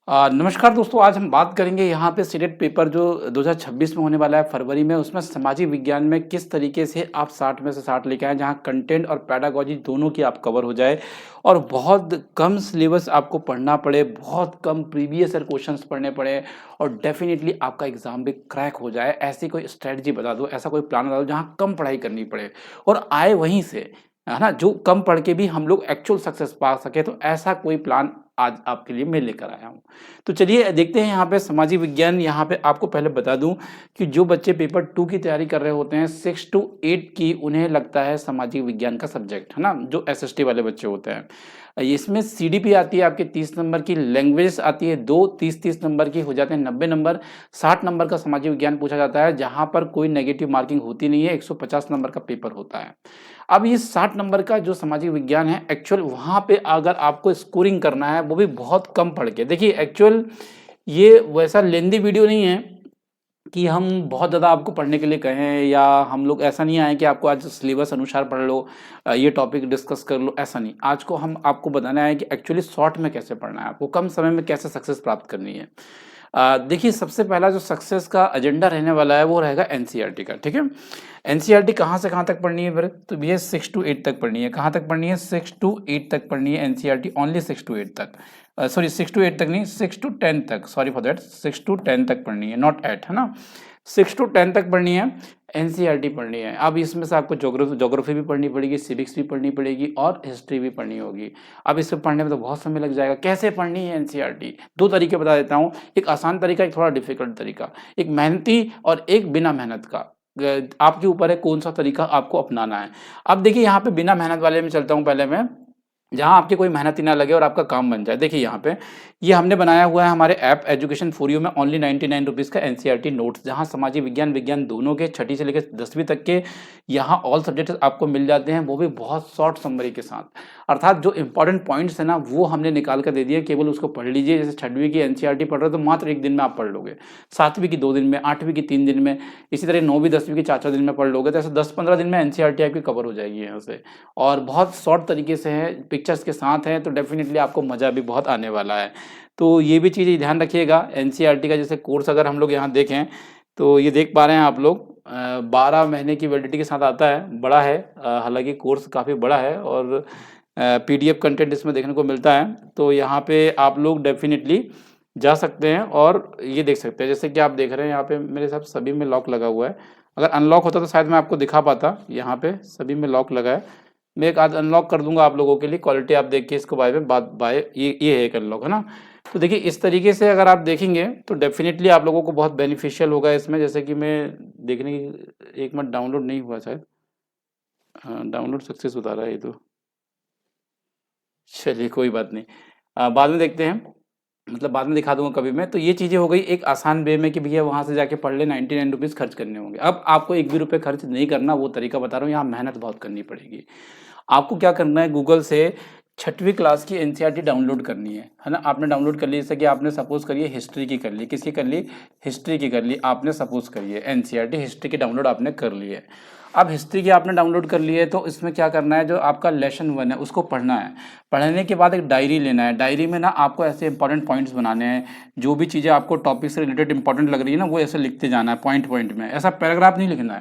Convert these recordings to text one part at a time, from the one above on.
नमस्कार दोस्तों, आज हम बात करेंगे यहाँ पे सीटेट पेपर जो 2026 में होने वाला है फरवरी में, उसमें सामाजिक विज्ञान में किस तरीके से आप 60 में से 60 लेके आएँ, जहाँ कंटेंट और पैडागॉजी दोनों की आप कवर हो जाए और बहुत कम सिलेबस आपको पढ़ना पड़े, बहुत कम प्रीवियस ईयर क्वेश्चंस पढ़ने पड़े और डेफिनिटली आपका एग्जाम भी क्रैक हो जाए। ऐसी कोई स्ट्रेटजी बता दो, ऐसा कोई प्लान बता दो जहाँ कम पढ़ाई करनी पड़े और आए वहीं से, है ना? जो कम पढ़ के भी हम लोग एक्चुअल सक्सेस पा सकें, तो ऐसा कोई प्लान आज आपके लिए मैं लेकर आया हूँ। तो चलिए देखते हैं यहाँ पे सामाजिक विज्ञान। यहाँ पे आपको पहले बता दूँ कि जो बच्चे पेपर 2 की तैयारी कर रहे होते हैं 6 टू 8 की, उन्हें लगता है सामाजिक विज्ञान का सब्जेक्ट, है ना? जो एसएसटी वाले बच्चे होते हैं। इसमें सीडीपी आती है आपके 30 नंबर की, लैंग्वेजेस आती है 2 30-30 नंबर की, हो जाते हैं 90 नंबर। 60 नंबर का सामाजिक विज्ञान पूछा जाता है, जहाँ पर कोई नेगेटिव मार्किंग होती नहीं है, 150 नंबर का पेपर होता है। अब ये 60 नंबर का जो सामाजिक विज्ञान है, एक्चुअल वहाँ पे अगर आपको स्कोरिंग करना है, वो भी बहुत कम पढ़ के। देखिए एक्चुअल ये वैसा लेंदी वीडियो नहीं है कि हम बहुत ज़्यादा आपको पढ़ने के लिए कहें, या हम लोग ऐसा नहीं आए कि आपको आज सिलेबस अनुसार पढ़ लो, ये टॉपिक डिस्कस कर लो, ऐसा नहीं। आज को हम आपको बताना है कि एक्चुअली शॉर्ट में कैसे पढ़ना है, आपको कम समय में कैसे सक्सेस प्राप्त करनी है। देखिए सबसे पहला जो सक्सेस का एजेंडा रहने वाला है वो रहेगा एनसीईआरटी का, ठीक है? एनसीईआरटी कहाँ से कहाँ तक पढ़नी है फिर? तो भैया 6 टू 8 तक पढ़नी है। कहाँ तक पढ़नी है? 6 टू 8 तक पढ़नी है एनसीईआरटी, ओनली 6 टू 8 तक। सॉरी 6 टू 8 तक नहीं, 6 टू 10 तक, सॉरी फॉर दैट, 6 टू 10 तक पढ़नी है, नॉट 8, है ना? 6 टू 10 तक पढ़नी है, एनसीईआरटी पढ़नी है। अब इसमें से आपको ज्योग्राफी भी पढ़नी पड़ेगी, सिविक्स भी पढ़नी पड़ेगी और हिस्ट्री भी पढ़नी होगी। अब इसे पढ़ने में तो बहुत समय लग जाएगा। कैसे पढ़नी है एनसीईआरटी? 2 तरीके बता देता हूँ, एक आसान तरीका, एक थोड़ा डिफिकल्ट तरीका, एक मेहनती और एक बिना मेहनत का। आपके ऊपर है कौन सा तरीका आपको अपनाना है। अब देखिए यहाँ पे बिना मेहनत वाले में चलता हूँ पहले मैं, जहाँ आपकी कोई मेहनत ही ना लगे और आपका काम बन जाए। देखिए यहाँ पे ये हमने बनाया हुआ है हमारे ऐप एजुकेशन फॉर यू में, ओनली 99 रुपीज़ का एनसीईआरटी नोट्स, जहाँ सामाजिक विज्ञान विज्ञान दोनों के, छठी से लेकर 10वीं तक के यहाँ ऑल सब्जेक्ट्स आपको मिल जाते हैं, वो भी बहुत शॉर्ट समरी के साथ। अर्थात जो इंपॉर्टेंट पॉइंट्स है ना, वो हमने निकाल कर दे दिए, केवल उसको पढ़ लीजिए। जैसे छठवीं की एनसीईआरटी पढ़ रहे हो तो मात्र 1 दिन में आप पढ़ लोगे, 7वीं की 2 दिन में, 8वीं की 3 दिन में, इसी तरह 9वीं 10वीं की 4-4 दिन में पढ़ लोगे, तो ऐसे 10-15 दिन में एनसीईआरटी आपकी कवर हो जाएगी यहाँ से। और बहुत शॉर्ट तरीके से है, पिक्चर्स के साथ है, तो डेफिनेटली आपको मज़ा भी बहुत आने वाला है। तो ये भी चीज़ें ध्यान रखिएगा। एनसीईआरटी का जैसे कोर्स अगर हम लोग यहाँ देखें, तो ये देख पा रहे हैं आप लोग, 12 महीने की वैलिडिटी के साथ आता है, बड़ा है। हालाँकि कोर्स काफ़ी बड़ा है और पीडीएफ कंटेंट इसमें देखने को मिलता है। तो यहाँ पे आप लोग डेफिनिटली जा सकते हैं और ये देख सकते हैं। जैसे कि आप देख रहे हैं यहाँ पे मेरे हिसाब से सभी में लॉक लगा हुआ है। अगर अनलॉक होता तो शायद मैं आपको दिखा पाता। यहाँ पे सभी में लॉक लगा है। मैं एक आध अनलॉक कर दूंगा आप लोगों के लिए, क्वालिटी आप देख के इसको बाय में बात बाय, ये है एक अनलॉक, है ना? तो देखिए इस तरीके से अगर आप देखेंगे तो डेफिनेटली आप लोगों को बहुत बेनिफिशियल होगा इसमें। जैसे कि मैं देखने की, एक मिनट, डाउनलोड नहीं हुआ शायद, हाँ डाउनलोड सक्सेस बता रहा है ये तो, चलिए कोई बात नहीं, बाद में देखते हैं, मतलब बाद में दिखा दूंगा कभी मैं। तो ये चीज़ें हो गई एक आसान वे में कि भैया वहाँ से जाके पढ़ ले, 99 रुपीज़ खर्च करने होंगे। अब आपको एक भी रुपये खर्च नहीं करना, वो तरीका बता रहा हूँ। यहाँ मेहनत बहुत करनी पड़ेगी। आपको क्या करना है, गूगल से छठवीं क्लास की एनसीईआरटी डाउनलोड करनी है ना? आपने डाउनलोड कर ली, जैसे कि आपने सपोज करिए हिस्ट्री की कर ली, किसकी कर ली? हिस्ट्री की कर ली आपने, सपोज करिए एनसीईआरटी हिस्ट्री की डाउनलोड आपने कर ली है। अब हिस्ट्री की आपने डाउनलोड कर ली है, तो इसमें क्या करना है, जो आपका लेसन 1 है उसको पढ़ना है। पढ़ने के बाद एक डायरी लेना है। डायरी में ना आपको ऐसे इंपॉर्टेंट पॉइंट्स बनाने हैं, जो भी चीज़ें आपको टॉपिक से रिलेटेड इंपॉर्टेंट लग रही है ना, वो ऐसे लिखते जाना है पॉइंट पॉइंट में। ऐसा पैराग्राफ नहीं लिखना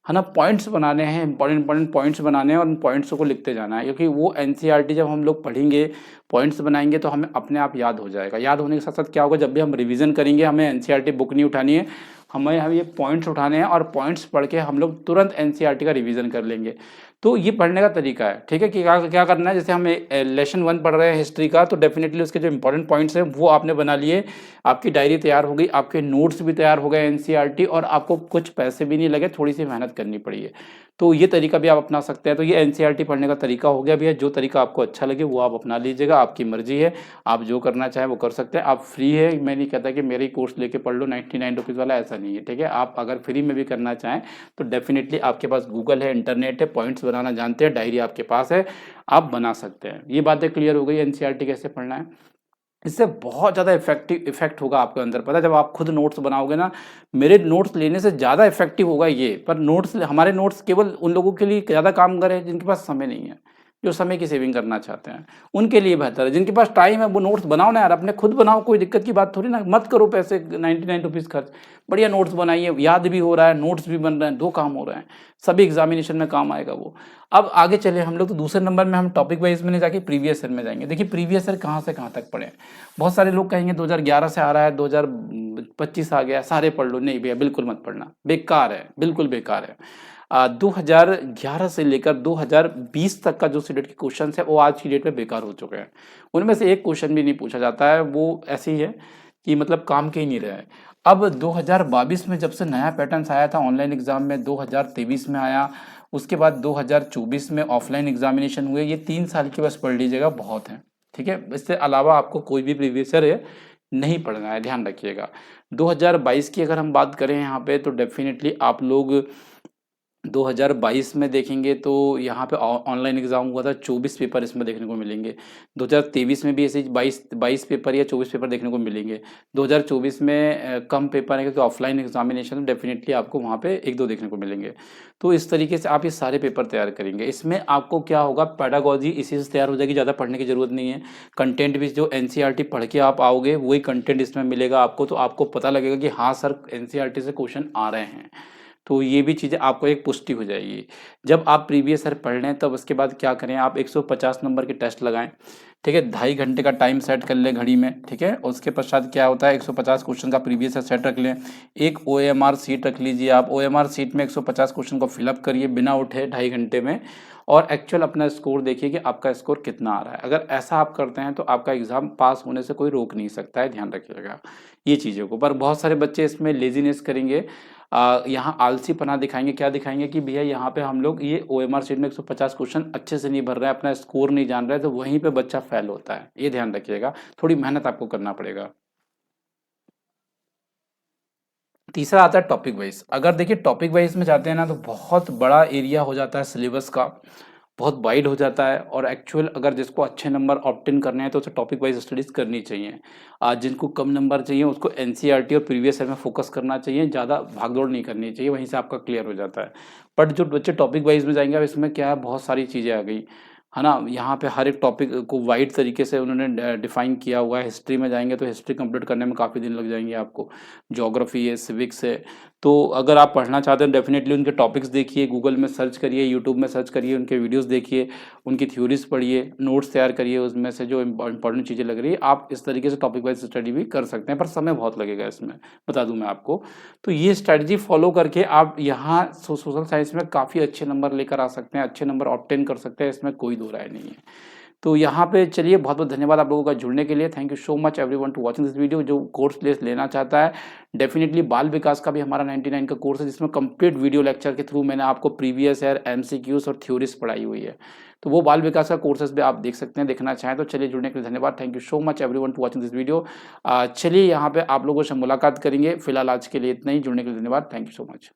है ना? पॉइंट्स बनाने हैं, इंपॉर्टेंट पॉइंट्स बनाने हैं और उन पॉइंट्स को लिखते जाना है। क्योंकि वो एनसीईआरटी जब हम लोग पढ़ेंगे, पॉइंट्स बनाएंगे, तो हमें अपने आप याद हो जाएगा। याद होने के साथ साथ क्या होगा, जब भी हम रिवीजन करेंगे, हमें एनसीईआरटी बुक नहीं उठानी है, हमें हम ये पॉइंट्स उठाने हैं और पॉइंट्स पढ़ के हम लोग तुरंत एनसीईआरटी का रिवीजन कर लेंगे। तो ये पढ़ने का तरीका है, ठीक है? कि क्या क्या करना है, जैसे हम लेसन 1 पढ़ रहे हैं हिस्ट्री का, तो डेफिनेटली उसके जो इंपॉर्टेंट पॉइंट्स हैं वो आपने बना लिए, आपकी डायरी तैयार हो गई, आपके नोट्स भी तैयार हो गए एनसीईआरटी, और आपको कुछ पैसे भी नहीं लगे, थोड़ी सी मेहनत करनी पड़ी है। तो ये तरीका भी आप अपना सकते हैं। तो ये एनसीईआरटी पढ़ने का तरीका हो गया भैया। जो तरीका आपको अच्छा लगे वो आप अपना लीजिएगा, आपकी मर्जी है, आप जो करना चाहें वो कर सकते हैं। आप फ्री है, मैं नहीं कहता कि मेरी कोर्स लेके पढ़ लो 99 रुपीज़ वाला, ऐसा नहीं है, ठीक है? आप अगर फ्री में भी करना चाहें तो डेफिनेटली आपके पास गूगल है, इंटरनेट है, पॉइंट्स बनाना जानते हैं, डायरी आपके पास है, आप बना सकते हैं। ये बातें क्लियर हो गई एनसीईआरटी कैसे पढ़ना है। इससे बहुत ज़्यादा इफेक्ट होगा आपके अंदर, पता है? जब आप खुद नोट्स बनाओगे ना, मेरे नोट्स लेने से ज़्यादा इफेक्टिव होगा ये। पर नोट्स, हमारे नोट्स केवल उन लोगों के लिए ज़्यादा काम करे जिनके पास समय नहीं है। जो समय की सेविंग करना चाहते हैं, उनके लिए बेहतर है। जिनके पास टाइम है वो नोट्स बनाओ ना यार, अपने खुद बनाओ, कोई दिक्कत की बात थोड़ी ना, मत करो पैसे 99 रुपीज़ खर्च, बढ़िया नोट्स बनाइए, याद भी हो रहा है, नोट्स भी बन रहे हैं, 2 काम हो रहे हैं, सभी एग्जामिनेशन में काम आएगा वो। अब आगे चले हम लोग, तो दूसरे नंबर में हम टॉपिक वाइज में नहीं जाके प्रीवियस ईयर में जाएंगे। देखिए प्रीवियस ईयर कहाँ से कहाँ तक पढ़े हैं। बहुत सारे लोग कहेंगे 2011 से आ रहा है, 2025 आ गया, सारे पढ़ लो। नहीं भैया, बिल्कुल मत पढ़ना, बेकार है, बिल्कुल बेकार है। 2011 से लेकर 2020 तक का जो सीटेट के क्वेश्चन है वो आज की डेट में बेकार हो चुके हैं। उनमें से एक क्वेश्चन भी नहीं पूछा जाता है, वो ऐसे ही है कि मतलब काम के ही नहीं रहे। अब 2022 में जब से नया पैटर्न आया था ऑनलाइन एग्जाम में, 2023 में आया, उसके बाद 2024 में ऑफलाइन एग्जामिनेशन हुए, ये 3 साल की बस पढ़ लीजिएगा, बहुत है। ठीक है, इससे अलावा आपको कोई भी प्रीवियस ईयर है नहीं पढ़ना है, ध्यान रखिएगा। 2022 की अगर हम बात करें यहाँ पे, तो डेफिनेटली आप लोग 2022 में देखेंगे तो यहाँ पे ऑनलाइन एग्जाम हुआ था, 24 पेपर इसमें देखने को मिलेंगे। 2023 में भी ऐसे 22 पेपर या 24 पेपर देखने को मिलेंगे। 2024 में कम पेपर है क्योंकि ऑफलाइन एग्जामिनेशन, डेफिनेटली आपको वहाँ पे 1-2 देखने को मिलेंगे। तो इस तरीके से आप ये सारे पेपर तैयार करेंगे। इसमें आपको क्या होगा, पेडागॉजी इसी से तैयार हो जाएगी, ज़्यादा पढ़ने की ज़रूरत नहीं है। कंटेंट भी जो एनसीईआरटी पढ़ के आप आओगे वही कंटेंट इसमें मिलेगा आपको, तो आपको पता लगेगा कि हाँ सर एनसीईआरटी से क्वेश्चन आ रहे हैं। तो ये भी चीज़ें आपको एक पुष्टि हो जाएगी। जब आप प्रीवियस ईयर पढ़ लें तब उसके बाद क्या करें, आप 150 नंबर के टेस्ट लगाएं। ठीक है, 2.5 घंटे का टाइम सेट कर लें घड़ी में। ठीक है, उसके पश्चात क्या होता है, 150 क्वेश्चन का प्रीवियस ईयर सेट रख लें। एक OMR सीट रख लीजिए आप, OMR सीट में 150 क्वेश्चन को फिलअप करिए बिना उठे 2.5 घंटे में, और एक्चुअल अपना स्कोर देखिए कि आपका स्कोर कितना आ रहा है। अगर ऐसा आप करते हैं तो आपका एग्ज़ाम पास होने से कोई रोक नहीं सकता है, ध्यान रखिएगा ये चीज़ों को। पर बहुत सारे बच्चे इसमें लेजीनेस करेंगे, यहाँ आलसीपना दिखाएंगे। क्या दिखाएंगे कि भैया यहाँ पे हम लोग ये OMR शीट में 150 क्वेश्चन अच्छे से नहीं भर रहे हैं, अपना स्कोर नहीं जान रहे हैं, तो वहीं पे बच्चा फेल होता है। ये ध्यान रखिएगा, थोड़ी मेहनत आपको करना पड़ेगा। तीसरा आता है टॉपिक वाइज। अगर देखिए टॉपिक वाइज में जाते हैं ना, तो बहुत बड़ा एरिया हो जाता है सिलेबस का, बहुत वाइड हो जाता है। और एक्चुअल अगर जिसको अच्छे नंबर ऑब्टेन करने हैं तो उसे टॉपिक वाइज स्टडीज़ करनी चाहिए। आज जिनको कम नंबर चाहिए उसको एनसीईआरटी और प्रीवियस ईयर में फोकस करना चाहिए, ज़्यादा भागदौड़ नहीं करनी चाहिए, वहीं से आपका क्लियर हो जाता है। बट जो बच्चे टॉपिक वाइज में जाएंगे, अब इसमें क्या है, बहुत सारी चीज़ें आ गई है ना। यहाँ पे हर एक टॉपिक को वाइड तरीके से उन्होंने डिफाइन किया हुआ है। हिस्ट्री में जाएंगे तो हिस्ट्री कंप्लीट करने में काफ़ी दिन लग जाएंगे आपको, ज्योग्राफी है, सिविक्स है। तो अगर आप पढ़ना चाहते हैं डेफिनेटली उनके टॉपिक्स देखिए, गूगल में सर्च करिए, यूट्यूब में सर्च करिए, उनके वीडियोस देखिए, उनकी थ्योरीज पढ़िए, नोट्स तैयार करिए, उसमें से जो इंपॉर्टेंट चीज़ें लग रही है आप इस तरीके से टॉपिक वाइज स्टडी भी कर सकते हैं, पर समय बहुत लगेगा इसमें, बता दूं मैं आपको। तो ये स्ट्रैटेजी फॉलो करके आप यहाँ सोशल साइंस में काफ़ी अच्छे नंबर लेकर आ सकते हैं, अच्छे नंबर ऑब्टेन कर सकते हैं, इसमें कोई दो राय नहीं है। तो यहाँ पे चलिए, बहुत बहुत धन्यवाद आप लोगों का जुड़ने के लिए। Thank you so much everyone to watching this video. जो कोर्स प्लेस लेना चाहता है, डेफिनेटली बाल विकास का भी हमारा 99 का कोर्स है, जिसमें कंप्लीट वीडियो लेक्चर के थ्रू मैंने आपको प्रीवियस ईयर MCQs और थ्योरीज पढ़ाई हुई है। तो वो बाल विकास का कोर्सेज भी आप देख सकते हैं, देखना चाहें तो। चलिए, जुड़ने के लिए धन्यवाद। Thank you so much everyone to watching this video. चलिए यहाँ पे आप लोगों से मुलाकात करेंगे। फिलहाल आज के लिए इतना ही। जुड़ने के लिए धन्यवाद। Thank you so much.